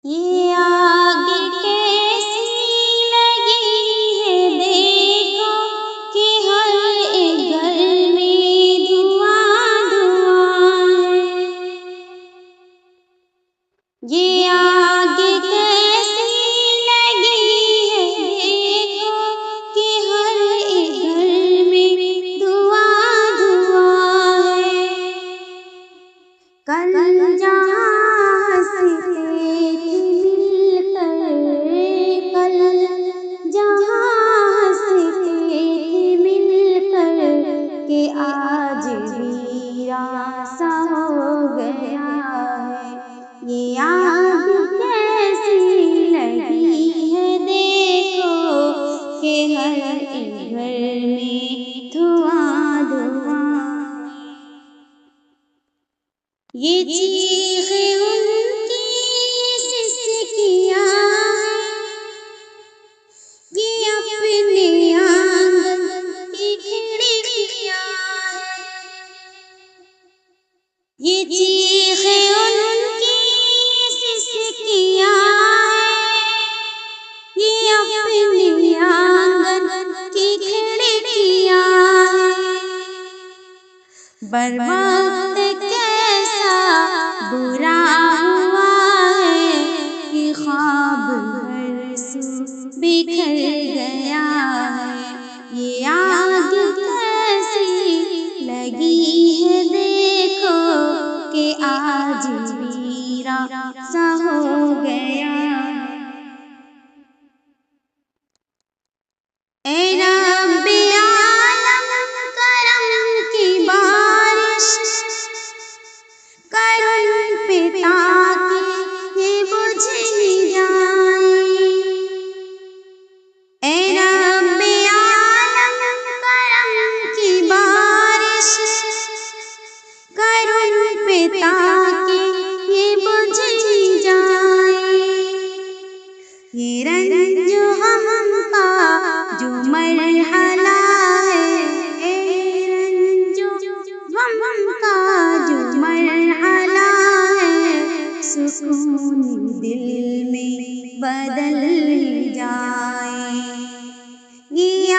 یہ آگ کیسی لگی ہے دیکھو کہ ہر ایک گھر میں دھواں دھواں ہے۔ یہ آگ کیسی لگی ہے دیکھو کہ ہر ایک گھر میں دھواں دھواں ہے۔ کل جہاں ہنستے تھے مل کر، کل جہاں ہنستے تھے مل کر، کہ آج ویراں سا ہو گیا ہے۔ یہ آگ کیسی لگی ہے دیکھو کہ ہر ایک گھر میں دھواں دھواں ہے۔ یہ چیخیں ان کی سسکیاں ہیں، یہ اپنے آنگن کی کھڑکیاں ہیں۔ یہ چیخیں ان کی سسکیاں ہیں، یہ اپنے آنگن کی کھڑکیاں ہیں۔ برباد کیسا برا ہوا ہے کہ خواب ہر سو بکھر گیا ہے۔ یہ آگ کیسی لگی ہے دیکھو کہ آج ویراں سا ہو گیا ہے۔ اے رب عالم کرم کی بارش کر ان پہ تاکہ یہ بجھ ہی جائیں۔ اے رب عالم کرم کی بارش کر ان پہ تاکہ یہ بجھ ہی جائیں۔ یہ رنج و غم کا جو مرحلہ ہے، اے رنج و غم کا جو مرحلہ ہے، سکون دل میں بدل جائے۔ یہ